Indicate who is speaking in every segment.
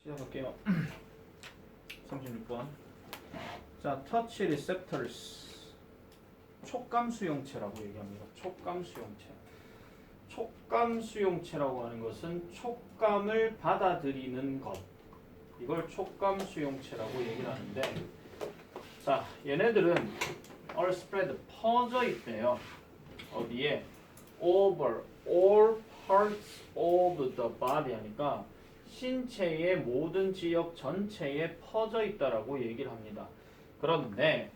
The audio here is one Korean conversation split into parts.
Speaker 1: 시작할게요. 36번. 자, touch receptors. 촉감 수용체라고 얘기합니다. 촉감 수용체. 촉감 수용체라고 하는 것은 촉감을 받아들이는 것. 이걸 촉감 수용체라고 얘기를 하는데, 자, 얘네들은 are spread 퍼져 있대요. 어디에? over all parts of the body 하니까 신체의 모든 지역 전체에 퍼져 있다라고 얘기를 합니다. 그런데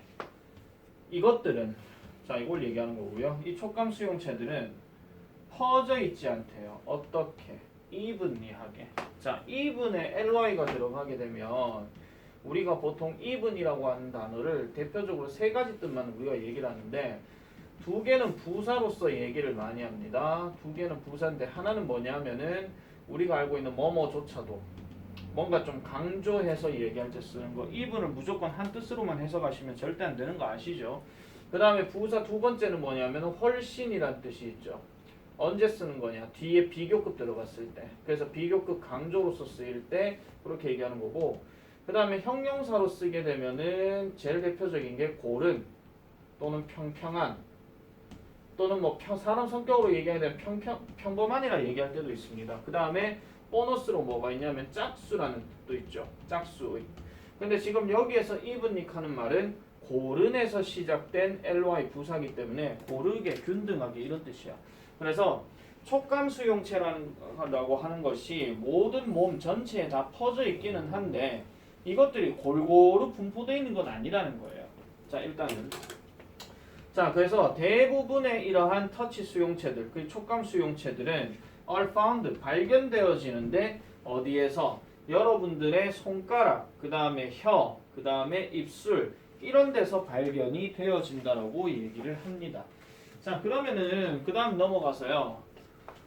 Speaker 1: 이것들은, 자, 이걸 얘기하는 거고요. 이 촉감 수용체들은 퍼져 있지 않대요. 어떻게? evenly하게. 자, even에 ly가 들어가게 되면 우리가 보통 even이라고 하는 단어를 대표적으로 세 가지 뜻만 우리가 얘기를 하는데, 두 개는 부사로서 얘기를 많이 합니다. 두 개는 부사인데 하나는 뭐냐면은 우리가 알고 있는 뭐뭐조차도 뭔가 좀 강조해서 얘기할 때 쓰는 거. even을 무조건 한 뜻으로만 해석하시면 절대 안 되는 거 아시죠? 그 다음에 부사 두 번째는 뭐냐면 훨씬이란 뜻이 있죠. 언제 쓰는 거냐? 뒤에 비교급 들어갔을 때. 그래서 비교급 강조로서 쓰일 때 그렇게 얘기하는 거고, 그 다음에 형용사로 쓰게 되면은 제일 대표적인 게 고른 또는 평평한 또는 뭐 사람 성격으로 얘기하게 되면 평범한이라 얘기할 때도 있습니다. 그 다음에 보너스로 뭐가 있냐면 짝수라는 뜻도 있죠. 짝수. 근데 지금 여기에서 evenly 하는 말은 고른에서 시작된 ly 부사기 때문에 고르게 균등하게 이런 뜻이야. 그래서 촉감 수용체라고 하는 것이 모든 몸 전체에 다 퍼져 있기는 한데 이것들이 골고루 분포되어 있는 건 아니라는 거예요. 자, 일단은 자, 그래서 대부분의 이러한 터치 수용체들, 그 촉감 수용체들은 are found, 발견되어지는데 어디에서? 여러분들의 손가락, 그 다음에 혀, 그 다음에 입술 이런 데서 발견이 되어진다라고 얘기를 합니다. 자, 그러면은 그 다음 넘어가서요.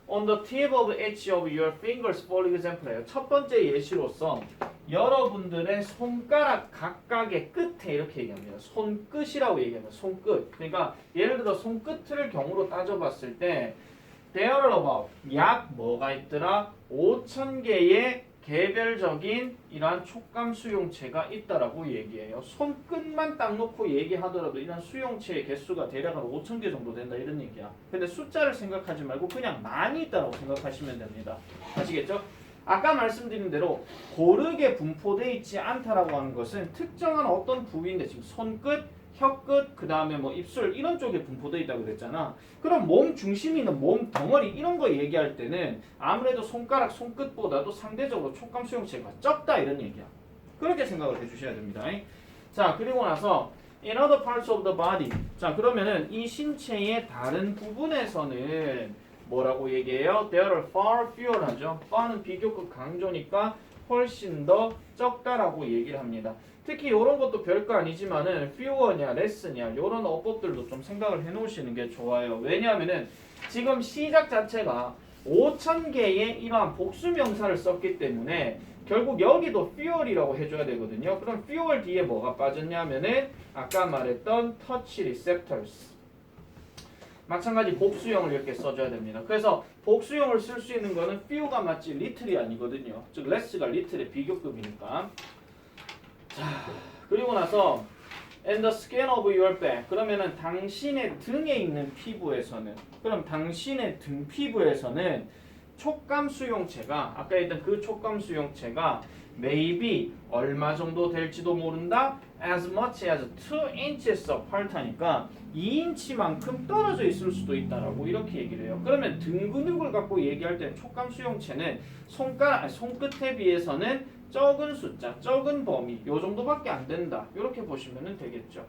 Speaker 1: On the tip of each of your fingers, for example예요. 첫 번째 예시로서 여러분들의 손가락 각각의 끝에 이렇게 얘기합니다. 손끝이라고 얘기합니다. 손끝. 그러니까 예를 들어 손끝을 경우로 따져봤을 때 there are about 약 뭐가 있더라? 5,000개의 개별적인 이러한 촉감 수용체가 있다라고 얘기해요. 손끝만 딱 놓고 얘기하더라도 이런 수용체의 개수가 대략 한 5,000개 정도 된다 이런 얘기야. 근데 숫자를 생각하지 말고 그냥 많이 있다라고 생각하시면 됩니다. 아시겠죠? 아까 말씀드린 대로 고르게 분포되어 있지 않다라고 하는 것은 특정한 어떤 부위인데 지금 손끝, 혀끝, 그 다음에 뭐 입술 이런 쪽에 분포되어 있다고 그랬잖아. 그럼 몸 중심이 있는 몸 덩어리 이런 거 얘기할 때는 아무래도 손가락, 손끝보다도 상대적으로 촉감 수용체가 적다 이런 얘기야. 그렇게 생각을 해주셔야 됩니다. 자, 그리고 나서 in other parts of the body. 자, 그러면은 이 신체의 다른 부분에서는 뭐라고 얘기해요? There are far fewer 하죠. far는 비교급 강조니까 훨씬 더 적다라고 얘기를 합니다. 특히 이런 것도 별거 아니지만은 fewer냐, less냐 이런 어법들도 좀 생각을 해놓으시는 게 좋아요. 왜냐하면은 지금 시작 자체가 5,000개의 이러한 복수명사를 썼기 때문에 결국 여기도 fewer이라고 해줘야 되거든요. 그럼 fewer 뒤에 뭐가 빠졌냐면은 아까 말했던 touch receptors. 마찬가지 복수형을 이렇게 써줘야 됩니다. 그래서 복수형을 쓸 수 있는 거는 few가 맞지 little이 아니거든요. 즉 less가 little의 비교급이니까. 자, 그리고 나서 and the skin of your back. 그러면은 당신의 등에 있는 피부에서는, 그럼 당신의 등 피부에서는 촉감 수용체가 아까 했던 그 촉감 수용체가 maybe 얼마 정도 될지도 모른다. as much as 2 inches apart 하니까 2인치만큼 떨어져 있을 수도 있다라고 이렇게 얘기를 해요. 그러면 등 근육을 갖고 얘기할 때는 촉감 수용체는 손끝에 비해서는 적은 숫자, 적은 범위 요 정도밖에 안 된다. 이렇게 보시면 되겠죠.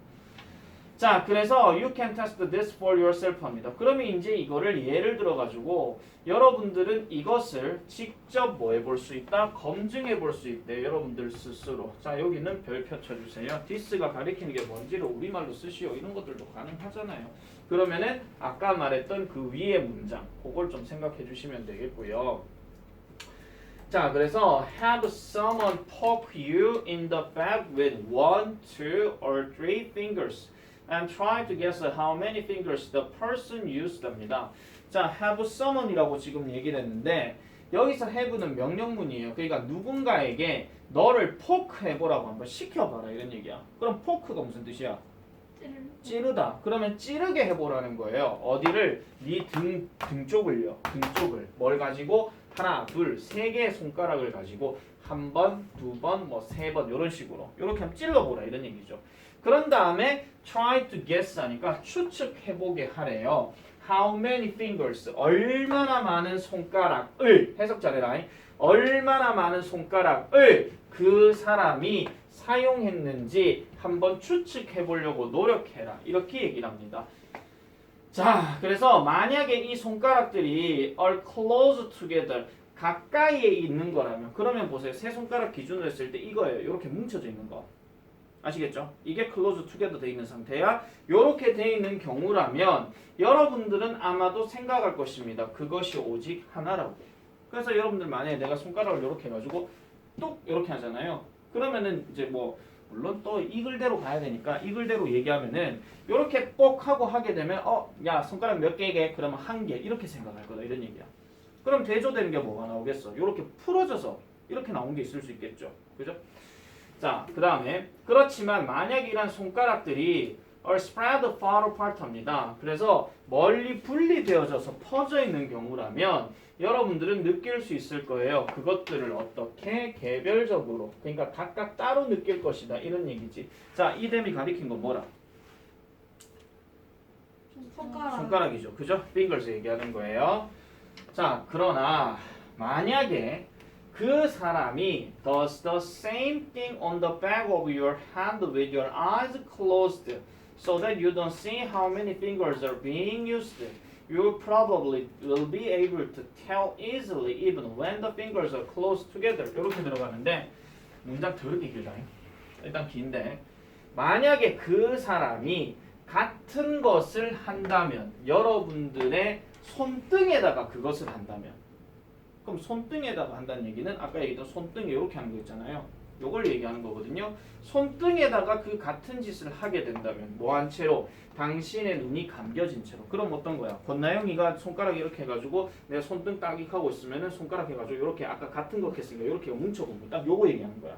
Speaker 1: 자, 그래서 you can test this for yourself 합니다. 그러면 이제 이거를 예를 들어 가지고 여러분들은 이것을 직접 뭐 해볼 수 있다? 검증해 볼 수 있대요. 여러분들 스스로. 자, 여기는 별표 쳐주세요. this가 가리키는 게 뭔지를 우리말로 쓰시오. 이런 것들도 가능하잖아요. 그러면은 아까 말했던 그 위의 문장 그걸 좀 생각해 주시면 되겠고요. 자, 그래서 have someone poke you in the back with 1, 2, or 3 fingers and try to guess how many fingers the person used 합니다. 자, have someone이라고 지금 얘기를 했는데 여기서 have는 명령문이에요. 그러니까 누군가에게 너를 포크 해보라고 한번 시켜봐라 이런 얘기야. 그럼 포크가 무슨 뜻이야? 찌르다. 그러면 찌르게 해보라는 거예요. 어디를? 네 등 쪽을요. 등 쪽을. 뭘 가지고? 하나, 둘, 세 개의 손가락을 가지고 한 번, 두 번, 뭐 세 번 이런 식으로 이렇게 한번 찔러보라 이런 얘기죠. 그런 다음에 try to guess 하니까 추측해보게 하래요. How many fingers? 얼마나 많은 손가락을 해석 잘해라. 얼마나 많은 손가락을 그 사람이 사용했는지 한번 추측해 보려고 노력해라. 이렇게 얘기를 합니다. 자, 그래서 만약에 이 손가락들이 are close together 가까이에 있는 거라면 그러면 보세요. 세 손가락 기준으로 했을 때 이거예요. 이렇게 뭉쳐져 있는 거. 아시겠죠? 이게 close together 돼 있는 상태야. 이렇게 돼 있는 경우라면 여러분들은 아마도 생각할 것입니다. 그것이 오직 하나라고. 그래서 여러분들 만약에 내가 손가락을 이렇게 해가지고 뚝 이렇게 하잖아요. 그러면은 이제 뭐 물론 또 이 글대로 가야 되니까 이 글대로 얘기하면은 이렇게 뽁 하고 하게 되면 야 손가락 몇 개게? 그러면 한 개 이렇게 생각할 거다 이런 얘기야. 그럼 대조되는 게 뭐가 나오겠어? 이렇게 풀어져서 이렇게 나온 게 있을 수 있겠죠. 그죠? 자, 그 다음에 그렇지만 만약 이런 손가락들이 are spread far apart 합니다. 그래서 멀리 분리되어져서 퍼져 있는 경우라면 여러분들은 느낄 수 있을 거예요. 그것들을 어떻게 개별적으로 그러니까 각각 따로 느낄 것이다 이런 얘기지. 자, 이 댐이 가리킨 건 뭐라? 손가락이죠. 그죠? fingers 얘기하는 거예요. 자, 그러나 만약에 그 사람이 does the same thing on the back of your hand with your eyes closed so that you don't see how many fingers are being used. You probably will be able to tell easily even when the fingers are close together. 이렇게 들어가는데 문장 더럽게 길다. 일단 긴데 만약에 그 사람이 같은 것을 한다면 여러분들의 손등에다가 그것을 한다면 그럼 손등에다가 한다는 얘기는 아까 얘기했던 손등에 이렇게 하는 거 있잖아요. 요걸 얘기하는 거거든요. 손등에다가 그 같은 짓을 하게 된다면 뭐한 채로? 당신의 눈이 감겨진 채로. 그럼 어떤 거야? 권나영이가 손가락 이렇게 해가지고 내가 손등 딱 하고 있으면은 손가락 해가지고 이렇게 아까 같은 거 했으니까 이렇게 뭉쳐보면 딱 요거 얘기하는 거야.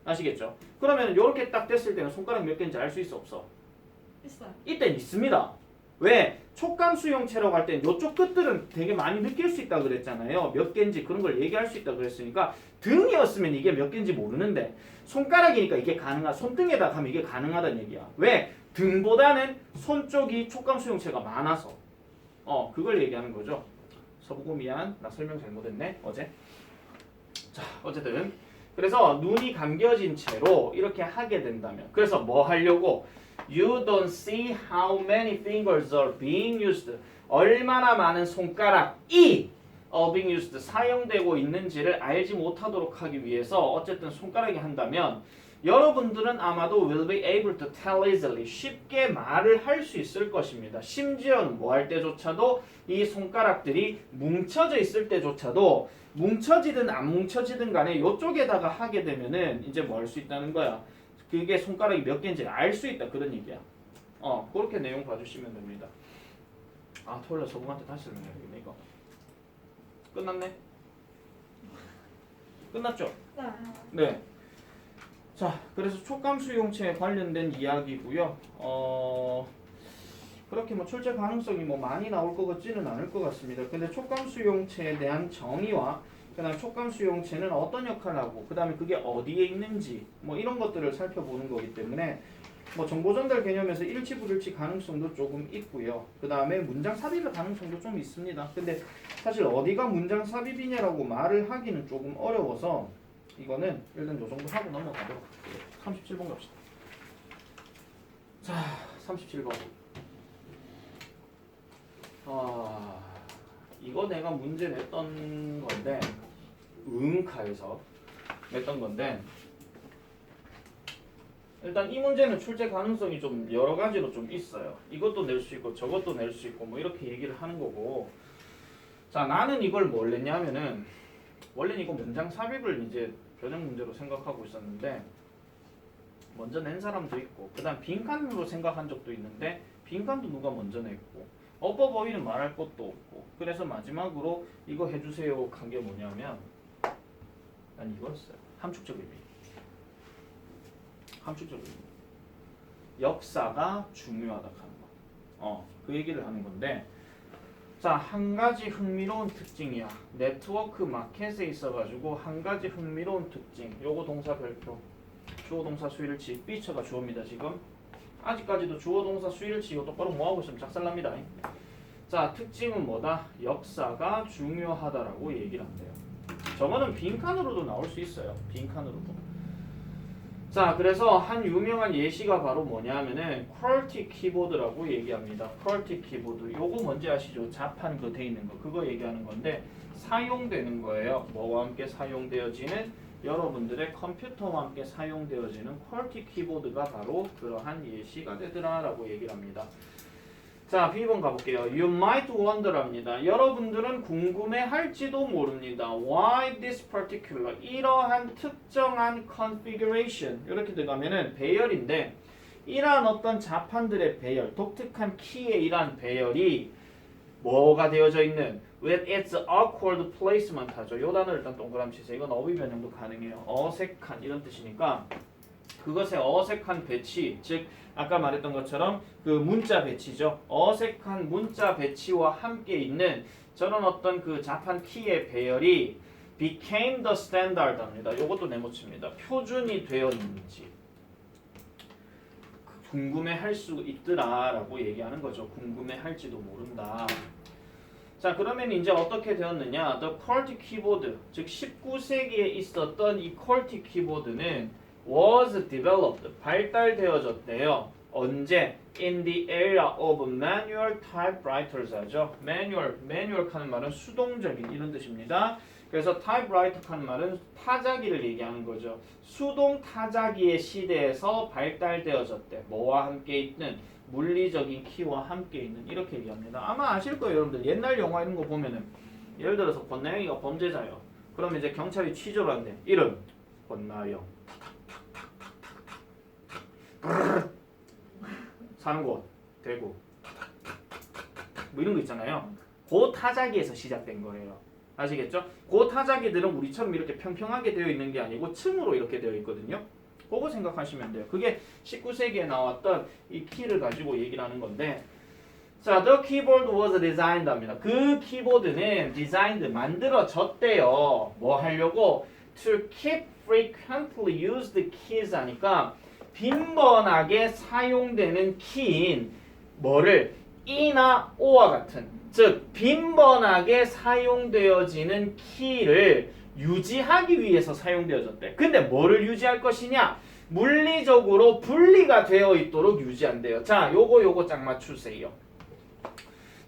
Speaker 1: 아시겠죠? 그러면 이렇게 딱 됐을 때는 손가락 몇 개인지 알 수 있어 없어?
Speaker 2: 있어요.
Speaker 1: 이땐 있습니다. 왜? 촉감 수용체라고 할 때 이쪽 끝들은 되게 많이 느낄 수 있다 그랬잖아요. 몇 개인지 그런 걸 얘기할 수 있다 그랬으니까 등이었으면 이게 몇 개인지 모르는데 손가락이니까 이게 가능하다. 손등에다 하면 이게 가능하다는 얘기야. 왜? 등보다는 손 쪽이 촉감 수용체가 많아서 그걸 얘기하는 거죠. 서부고 미안. 나 설명 잘못했네. 어제. 자, 어쨌든 그래서 눈이 감겨진 채로 이렇게 하게 된다면 그래서 뭐 하려고? You don't see how many fingers are being used. 얼마나 많은 손가락이 being used 사용되고 있는지를 알지 못하도록 하기 위해서 어쨌든 손가락이 한다면 여러분들은 아마도 will be able to tell easily 쉽게 말을 할 수 있을 것입니다. 심지어는 뭐 할 때조차도 이 손가락들이 뭉쳐져 있을 때조차도 뭉쳐지든 안 뭉쳐지든 간에 이쪽에다가 하게 되면은 이제 뭐 할 수 있다는 거야. 그게 손가락이 몇 개인지 알 수 있다 그런 얘기야. 그렇게 내용 봐주시면 됩니다. 아, 토요일에 서부한테 다시 설명해야겠네 이거. 끝났네? 끝났죠? 네. 자, 그래서 촉감 수용체에 관련된 이야기고요. 그렇게 뭐 출제 가능성이 뭐 많이 나올 것 같지는 않을 것 같습니다. 근데 촉감 수용체에 대한 정의와 그다음 촉감 수용체는 어떤 역할을 하고 그다음에 그게 어디에 있는지 뭐 이런 것들을 살펴보는 거기 때문에 뭐 정보 전달 개념에서 일치 불일치 가능성도 조금 있고요. 그다음에 문장 삽입의 가능성도 좀 있습니다. 근데 사실 어디가 문장 삽입이냐라고 말을 하기는 조금 어려워서 이거는 일단 요 정도 하고 넘어가도록 할게요. 37번 갑시다. 자, 37번. 이거 내가 문제 냈던 건데 응카에서 냈던 건데 일단 이 문제는 출제 가능성이 좀 여러 가지로 좀 있어요. 이것도 낼 수 있고 저것도 낼 수 있고 뭐 이렇게 얘기를 하는 거고. 자, 나는 이걸 뭘 냈냐면은 원래는 이거 문장 삽입을 이제 변형 문제로 생각하고 있었는데 먼저 낸 사람도 있고 그다음 빈칸으로 생각한 적도 있는데 빈칸도 누가 먼저 냈고 어버 보이는 말할 것도 없고. 그래서 마지막으로 이거 해주세요 한 게 뭐냐면 난 이거였어요. 함축적 의미. 함축적 의미. 역사가 중요하다 하는 거. 그 얘기를 하는 건데. 자, 한 가지 흥미로운 특징이야. 네트워크 마켓에 있어가지고 한 가지 흥미로운 특징. 요거 동사 별표. 주어 동사 수일치. B처가 주어입니다 지금. 아직까지도 주어 동사 수일치 이거 똑바로 뭐하고 있으면 작살납니다. 자, 특징은 뭐다? 역사가 중요하다라고 얘기를 한대요. 저거는 빈칸으로도 나올 수 있어요. 빈칸으로도. 자, 그래서 한 유명한 예시가 바로 뭐냐면은 QWERTY 키보드라고 얘기합니다. QWERTY 키보드. 요거 뭔지 아시죠? 자판 그 돼 있는 거. 그거 얘기하는 건데 사용되는 거예요. 뭐와 함께 사용되어지는 여러분들의 컴퓨터와 함께 사용되어지는 QWERTY 키보드가 바로 그러한 예시가 되더라라고 얘기를 합니다. 자, B번 가볼게요. You might wonder합니다. 여러분들은 궁금해할지도 모릅니다. Why this particular? 이러한 특정한 configuration. 이렇게 들어가면은 배열인데 이러한 어떤 자판들의 배열, 독특한 키의 이러한 배열이 뭐가 되어져 있는 with its awkward placement 하죠. 요 단어를 일단 동그라미 치세요. 이건 어휘 변형도 가능해요. 어색한 이런 뜻이니까 그것의 어색한 배치, 즉 아까 말했던 것처럼 그 문자 배치죠. 어색한 문자 배치와 함께 있는 저런 어떤 그 자판 키의 배열이 became the standard 합니다. 요것도 네모칩니다. 표준이 되었는지 궁금해할 수 있더라라고 얘기하는 거죠. 궁금해할지도 모른다. 자, 그러면 이제 어떻게 되었느냐? The QWERTY 키보드, 즉 19세기에 있었던 이 QWERTY 키보드는 was developed, 발달되어졌대요. 언제? In the era of manual typewriters 하죠. manual 하는 말은 수동적인 이런 뜻입니다. 그래서 typewriter 하는 말은 타자기를 얘기하는 거죠. 수동 타자기의 시대에서 발달되어졌대. 뭐와 함께 있는 물리적인 키와 함께 있는 이렇게 얘기합니다. 아마 아실 거예요, 여러분들. 옛날 영화 이런 거 보면은 예를 들어서 권나영이가 범죄자예요. 그럼 이제 경찰이 취조를 한대. 이름 권나영. 사는 곳 대구. 뭐 이런 거 있잖아요. 그 타자기에서 시작된 거예요. 아시겠죠? 그 타자기들은 우리처럼 이렇게 평평하게 되어 있는 게 아니고 층으로 이렇게 되어 있거든요. 그거 생각하시면 돼요. 그게 19세기에 나왔던 이 키를 가지고 얘기를 하는 건데, 자, the keyboard was designed 합니다. 그 키보드는 designed, 만들어졌대요. 뭐 하려고? To keep frequently used keys 하니까 빈번하게 사용되는 키인 뭐를? E나 O와 같은, 즉 빈번하게 사용되어지는 키를 유지하기 위해서 사용되어졌대. 근데 뭐를 유지할 것이냐? 물리적으로 분리가 되어 있도록 유지한대요. 자, 요거 짝 맞추세요.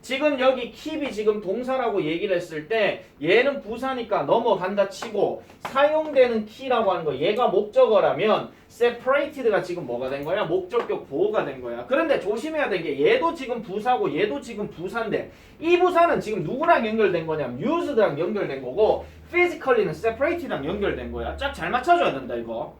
Speaker 1: 지금 여기 킵이 지금 동사라고 얘기를 했을 때 얘는 부사니까 넘어간다 치고 사용되는 키라고 하는 거 얘가 목적어라면 separated가 지금 뭐가 된 거야? 목적격 보호가 된 거야. 그런데 조심해야 될 게 얘도 지금 부사고 얘도 지금 부사인데 이 부사는 지금 누구랑 연결된 거냐면 used랑 연결된 거고 physically는 separated랑 연결된 거야. 짝 잘 맞춰줘야 된다 이거.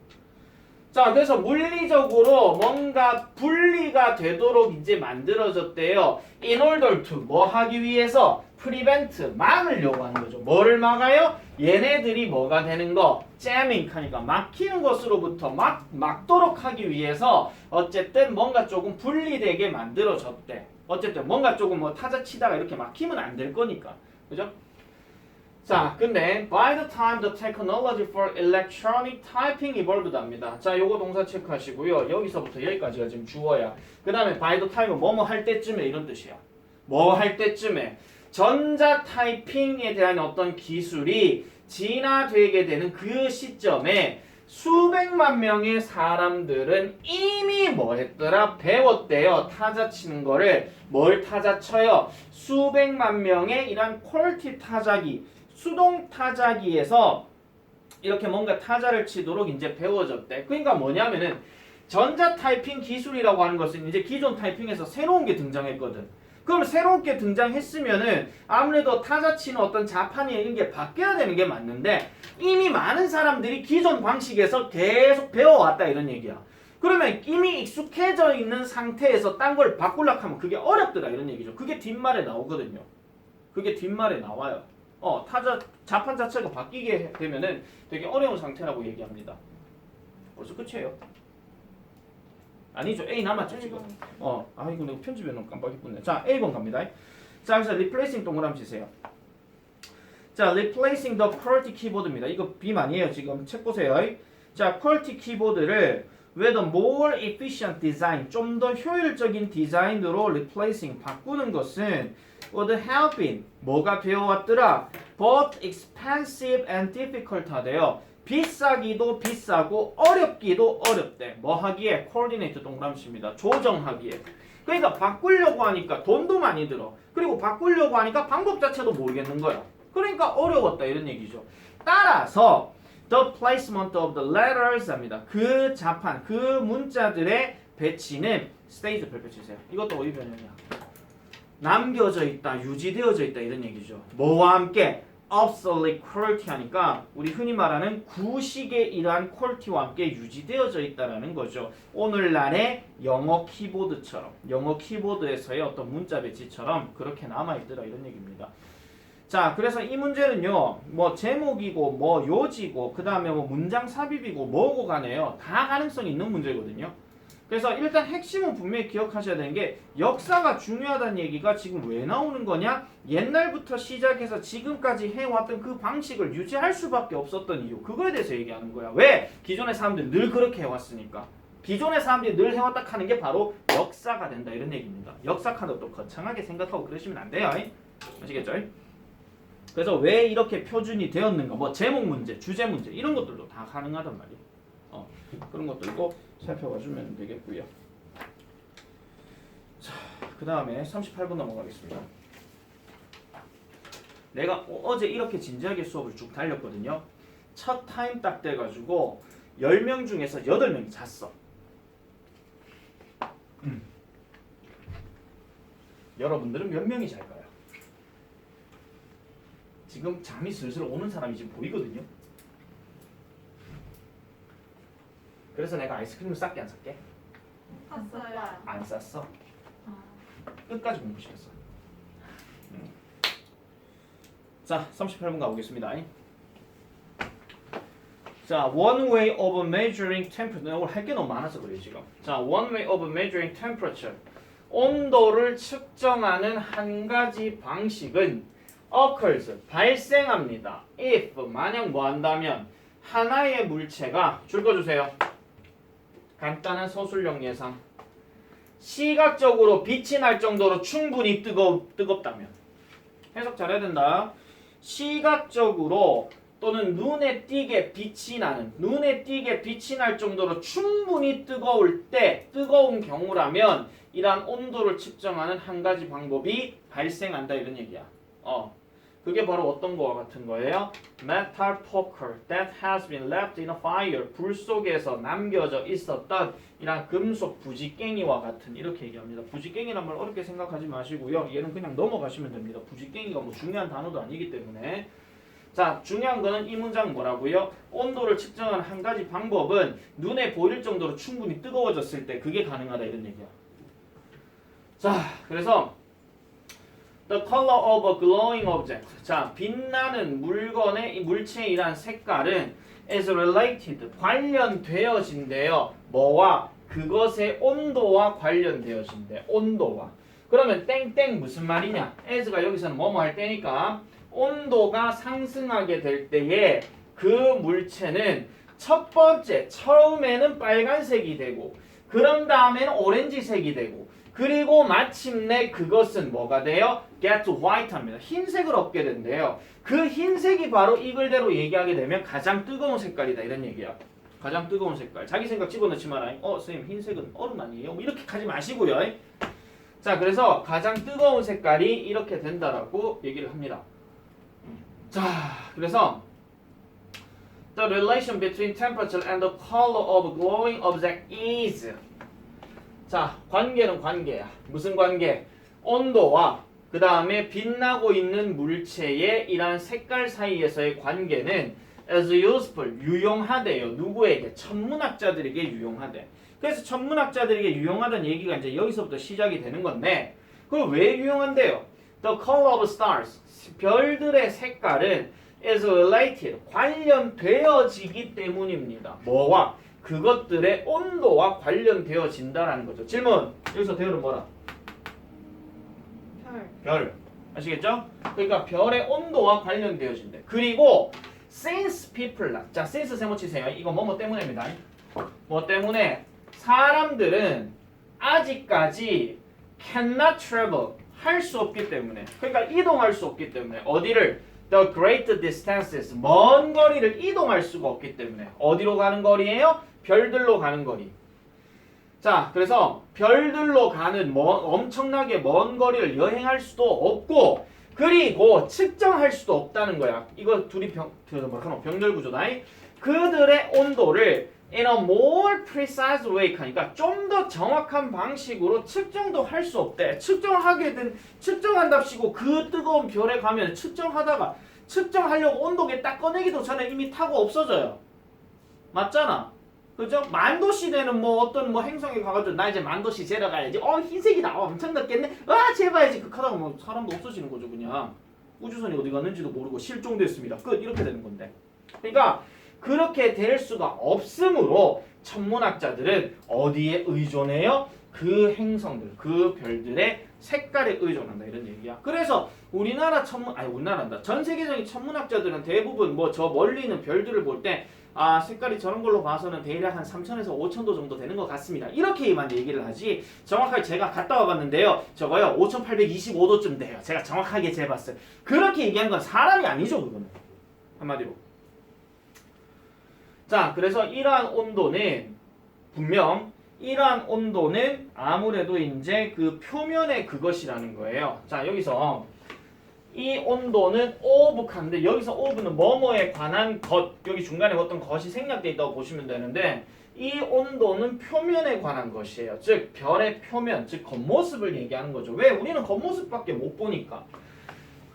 Speaker 1: 자, 그래서 물리적으로 뭔가 분리가 되도록 이제 만들어졌대요. In order to 뭐 하기 위해서? prevent 막으려고 하는 거죠. 뭐를 막아요? 얘네들이 뭐가 되는 거? jamming 하니까 막히는 것으로부터 막도록 하기 위해서 어쨌든 뭔가 조금 분리되게 만들어졌대. 어쨌든 뭔가 조금 뭐 타자 치다가 이렇게 막히면 안 될 거니까. 그죠? 자, 근데 by the time the technology for electronic typing evolved 합니다. 자, 요거 동사 체크하시고요. 여기서부터 여기까지가 지금 주어야. 그 다음에 by the time은 뭐뭐 할 때쯤에 이런 뜻이야. 뭐 할 때쯤에 전자 타이핑에 대한 어떤 기술이 진화되게 되는 그 시점에 수백만 명의 사람들은 이미 뭐 했더라? 배웠대요. 타자 치는 거를. 뭘 타자 쳐요? 수백만 명의 이런 퀄리티 타자기, 수동 타자기에서 이렇게 뭔가 타자를 치도록 이제 배워졌대. 그러니까 뭐냐면은 전자 타이핑 기술이라고 하는 것은 이제 기존 타이핑에서 새로운 게 등장했거든. 그럼 새롭게 등장했으면은 아무래도 타자 치는 어떤 자판이 이런 게 바뀌어야 되는 게 맞는데 이미 많은 사람들이 기존 방식에서 계속 배워왔다 이런 얘기야. 그러면 이미 익숙해져 있는 상태에서 딴 걸 바꾸려고 하면 그게 어렵더라 이런 얘기죠. 그게 뒷말에 나오거든요. 그게 뒷말에 나와요. 자판 자체가 바뀌게 되면은 되게 어려운 상태라고 얘기합니다. 벌써 끝이에요. 아니죠. A 남았죠 지금. 이거 내가 편집해 놓은 깜빡했네. 자, A번 갑니다. 자, 그래서 replacing 동그라미 치세요. 자, replacing the QWERTY 키보드입니다. 이거 빔 아니에요. 지금 책 보세요. 자, QWERTY 키보드를 with a more efficient design, 좀 더 효율적인 디자인으로 replacing, 바꾸는 것은 would help in, 뭐가 되어왔더라? both expensive and difficult 하대요. 비싸기도 비싸고 어렵기도 어렵대. 뭐 하기에? coordinate 동그라미 칩니다. 조정하기에. 그러니까 바꾸려고 하니까 돈도 많이 들어. 그리고 바꾸려고 하니까 방법 자체도 모르겠는 거야. 그러니까 어려웠다 이런 얘기죠. 따라서 the placement of the letters 합니다. 그 자판, 그 문자들의 배치는 스테이지 별표 치세요. 이것도 어디 변형이야? 남겨져 있다, 유지되어져 있다 이런 얘기죠. 뭐와 함께? obsolete quality 하니까 우리 흔히 말하는 구식의 이러한 퀄리티와 함께 유지되어져 있다라는 거죠. 오늘날의 영어 키보드처럼, 영어 키보드에서의 어떤 문자 배치처럼 그렇게 남아있더라 이런 얘기입니다. 자, 그래서 이 문제는요, 뭐 제목이고 뭐 요지고 그 다음에 뭐 문장 삽입이고 뭐고 간에요, 다 가능성이 있는 문제거든요. 그래서 일단 핵심은 분명히 기억하셔야 되는 게 역사가 중요하다는 얘기가 지금 왜 나오는 거냐? 옛날부터 시작해서 지금까지 해왔던 그 방식을 유지할 수밖에 없었던 이유, 그거에 대해서 얘기하는 거야. 왜? 기존의 사람들이 늘 그렇게 해왔으니까. 기존의 사람들이 늘 해왔다 하는 게 바로 역사가 된다 이런 얘기입니다. 역사 카드 또 거창하게 생각하고 그러시면 안 돼요. 아시겠죠? 그래서 왜 이렇게 표준이 되었는가, 뭐 제목 문제, 주제 문제 이런 것들도 다 가능하단 말이에요. 그런 것들도 살펴봐 주면 되겠고요. 자, 그 다음에 38분 넘어가겠습니다. 내가 어제 이렇게 진지하게 수업을 쭉 달렸거든요. 첫 타임 딱 돼가지고 10명 중에서 8명이 잤어. 여러분들은 몇 명이 잘까요? 지금 잠이 슬슬 오는 사람이 지금 보이거든요. 그래서 내가 아이스크림을 쌌게 안 쌌게?
Speaker 2: 샀어요.
Speaker 1: 안 쌌어. 끝까지 공부시켰어. 자, 38분 가보겠습니다. 자, one way of measuring temperature. 오늘 할 게 너무 많아서 그래요 지금. 자, one way of measuring temperature. 온도를 측정하는 한 가지 방식은 occurs, 발생합니다. if, 만약 뭐 한다면 하나의 물체가, 줄거주세요. 간단한 서술형 예상. 시각적으로 빛이 날 정도로 충분히 뜨겁다면. 해석 잘해야 된다. 시각적으로 또는 눈에 띄게 빛이 날 정도로 충분히 뜨거울 때, 뜨거운 경우라면 이러한 온도를 측정하는 한 가지 방법이 발생한다 이런 얘기야. 그게 바로 어떤 거와 같은 거예요? Metal poker that has been left in a fire. 불 속에서 남겨져 있었던 이런 금속 부지깽이와 같은, 이렇게 얘기합니다. 부지깽이란 말 어렵게 생각하지 마시고요. 얘는 그냥 넘어가시면 됩니다. 부지깽이가 뭐 중요한 단어도 아니기 때문에. 자, 중요한 거는 이 문장 뭐라고요? 온도를 측정하는 한 가지 방법은 눈에 보일 정도로 충분히 뜨거워졌을 때 그게 가능하다 이런 얘기야. 자, 그래서 The color of a glowing object. 자, 빛나는 물건의 물체의 이러한 색깔은 is related, 관련되어진대요. 뭐와? 그것의 온도와 관련되어진대. 온도와. 그러면 땡땡 무슨 말이냐? as가 여기서는 뭐뭐 할 때니까 온도가 상승하게 될 때에 그 물체는 첫 번째, 처음에는 빨간색이 되고 그런 다음에는 오렌지색이 되고 그리고 마침내 그것은 뭐가 돼요? get white 합니다. 흰색을 얻게 된대요. 그 흰색이 바로 이글대로 얘기하게 되면 가장 뜨거운 색깔이다 이런 얘기야. 가장 뜨거운 색깔. 자기 생각 집어넣지 마라. 선생님 흰색은 얼음 아니에요? 뭐 이렇게 하지 마시고요. 자, 그래서 가장 뜨거운 색깔이 이렇게 된다라고 얘기를 합니다. 자, 그래서 the relation between temperature and the color of a glowing object is. 자, 관계는 관계야. 무슨 관계? 온도와 그 다음에 빛나고 있는 물체의 이러한 색깔 사이에서의 관계는 as useful 유용하대요. 누구에게? 천문학자들에게 유용하대. 그래서 천문학자들에게 유용하다는 얘기가 이제 여기서부터 시작이 되는 건데 그럼 왜 유용한데요? The color of stars 별들의 색깔은 is related 관련되어지기 때문입니다. 뭐와? 그것들의 온도와 관련되어진다라는 거죠. 질문 여기서 대열은 뭐라? 별 아시겠죠? 그러니까 별의 온도와 관련되어진대. 그리고 since people 자 since 세모 치세요. 이거 뭐뭐 때문입니다. 뭐 때문에 사람들은 아직까지 cannot travel 할 수 없기 때문에 그러니까 이동할 수 없기 때문에 어디를 the great distances 먼 거리를 이동할 수가 없기 때문에 어디로 가는 거리예요? 별들로 가는 거리. 자, 그래서 별들로 가는 엄청나게 먼 거리를 여행할 수도 없고 그리고 측정할 수도 없다는 거야. 이거 둘이 병렬 구조다. 그들의 온도를 in a more precise way 하니까 좀 더 정확한 방식으로 측정도 할 수 없대. 측정한답시고 그 뜨거운 별에 가면 측정하다가 측정하려고 온도계 딱 꺼내기도 전에 이미 타고 없어져요. 맞잖아. 그죠? 만도 시대는 뭐 어떤 뭐 행성에 가가지고 나 이제 만도시 재러 가야지. 흰색이 나와 엄청 낮겠네. 재봐야지. 하다가 뭐 사람도 없어지는 거죠 그냥. 우주선이 어디 갔는지도 모르고 실종됐습니다. 끝 이렇게 되는 건데. 그러니까 그렇게 될 수가 없으므로 천문학자들은 어디에 의존해요? 그 행성들, 그 별들의 색깔에 의존한다 이런 얘기야. 그래서 우리나라 우리나라다. 전 세계적인 천문학자들은 대부분 뭐 저 멀리 있는 별들을 볼 때 색깔이 저런 걸로 봐서는 대략 한 3,000에서 5,000도 정도 되는 것 같습니다. 이렇게만 얘기를 하지 정확하게 제가 갔다 와봤는데요. 저거요 5,825도쯤 돼요. 제가 정확하게 재봤어요. 그렇게 얘기한 건 사람이 아니죠 그거는. 한마디로. 자, 그래서 이러한 온도는 분명 이러한 온도는 아무래도 이제 그 표면의 그것이라는 거예요. 자, 여기서 이 온도는 오브칸데 여기서 오브는 뭐뭐에 관한 것 여기 중간에 어떤 것이 생략되어 있다고 보시면 되는데 이 온도는 표면에 관한 것이에요. 즉 별의 표면, 즉 겉모습을 얘기하는 거죠. 왜? 우리는 겉모습밖에 못 보니까.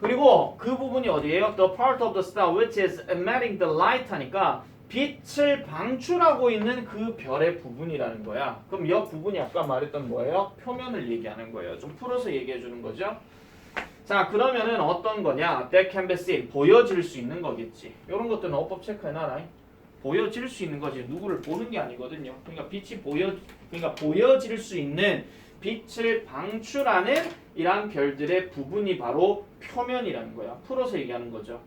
Speaker 1: 그리고 그 부분이 어디예요? The part of the star which is emitting the light 하니까 빛을 방출하고 있는 그 별의 부분이라는 거야. 그럼 이 부분이 아까 말했던 뭐예요? 표면을 얘기하는 거예요. 좀 풀어서 얘기해 주는 거죠. 자, 그러면은 어떤 거냐? That can be seen. 보여질 수 있는 거겠지. 이런 것들은 어법 체크해놔라. 보여질 수 있는 거지. 누구를 보는 게 아니거든요. 그러니까 그러니까 보여질 수 있는 빛을 방출하는 이러한 별들의 부분이 바로 표면이라는 거야. 풀어서 얘기하는 거죠.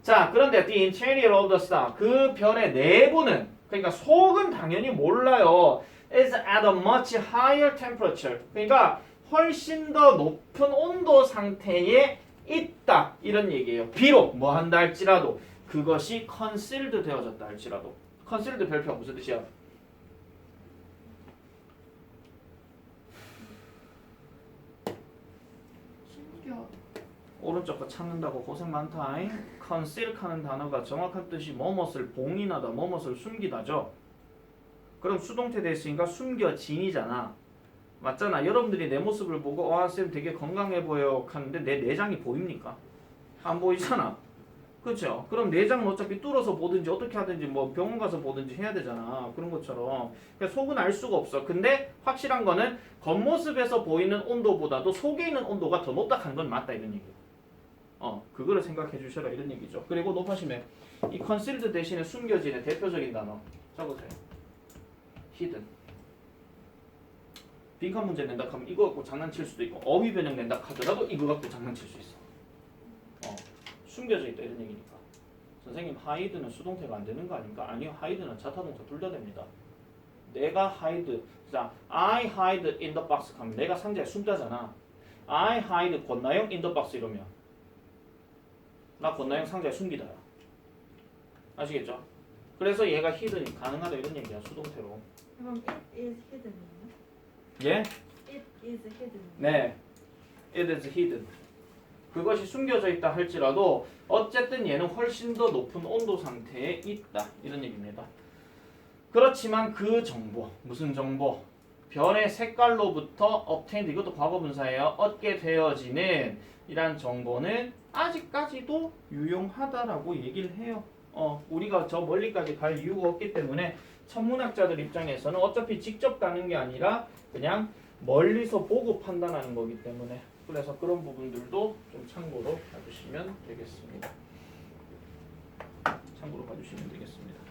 Speaker 1: 자, 그런데 the interior of the star 그 별의 내부는 그러니까 속은 당연히 몰라요. is at a much higher temperature. 그러니까 훨씬 더 높은 온도 상태에 있다 이런 얘기예요. 비록 뭐 한다 할지라도 그것이 concealed 되어졌다 할지라도. concealed 별표가 무슨 뜻이야? 오른쪽 거 찾는다고 고생 많다. conceal 하는 단어가 정확한 뜻이 뭐뭇을 봉인하다, 뭐뭇을 숨기다죠. 그럼 수동태 됐으니까 숨겨진이잖아. 맞잖아. 여러분들이 내 모습을 보고 쌤 되게 건강해 보여 하는데 내 내장이 보입니까? 안 보이잖아. 그렇죠? 그럼 내장은 어차피 뚫어서 보든지 어떻게 하든지 뭐 병원 가서 보든지 해야 되잖아. 그런 것처럼. 그러니까 속은 알 수가 없어. 근데 확실한 거는 겉모습에서 보이는 온도보다도 속에 있는 온도가 더 높다 하는 건 맞다 이런 얘기야. 그거를 생각해 주셔라 이런 얘기죠. 그리고 높아심에 이 concealed 대신에 숨겨진의 대표적인 단어 적으세요. hidden. 빈칸 문제 낸다 하면 이거 갖고 장난칠 수도 있고 어휘 변형 낸다 하더라도 이거 갖고 장난칠 수 있어. 숨겨져 있다 이런 얘기니까. 선생님 hide는 수동태가 안 되는 거 아닙니까? 아니요. hide는 자타동사 둘 다 됩니다. 내가 hide. 자, I hide in the box 하면 내가 상자에 숨다잖아. I hide 권나영 in the box 이러면 나 권나영 상자에 숨기다야. 아시겠죠? 그래서 얘가 hidden이 가능하다 이런 얘기야 수동태로.
Speaker 2: 그럼 it is hidden이요?
Speaker 1: 예?
Speaker 2: It is hidden.
Speaker 1: 네. It is hidden. 그것이 숨겨져 있다 할지라도 어쨌든 얘는 훨씬 더 높은 온도 상태에 있다 이런 얘기입니다. 그렇지만 그 정보, 무슨 정보? 별의 색깔로부터 obtained, 이것도 과거분사예요. 얻게 되어지는 이란 정보는 아직까지도 유용하다라고 얘기를 해요. 우리가 저 멀리까지 갈 이유가 없기 때문에 천문학자들 입장에서는 어차피 직접 가는 게 아니라 그냥 멀리서 보고 판단하는 거기 때문에 그래서 그런 부분들도 좀 참고로 봐주시면 되겠습니다. 참고로 봐주시면 되겠습니다.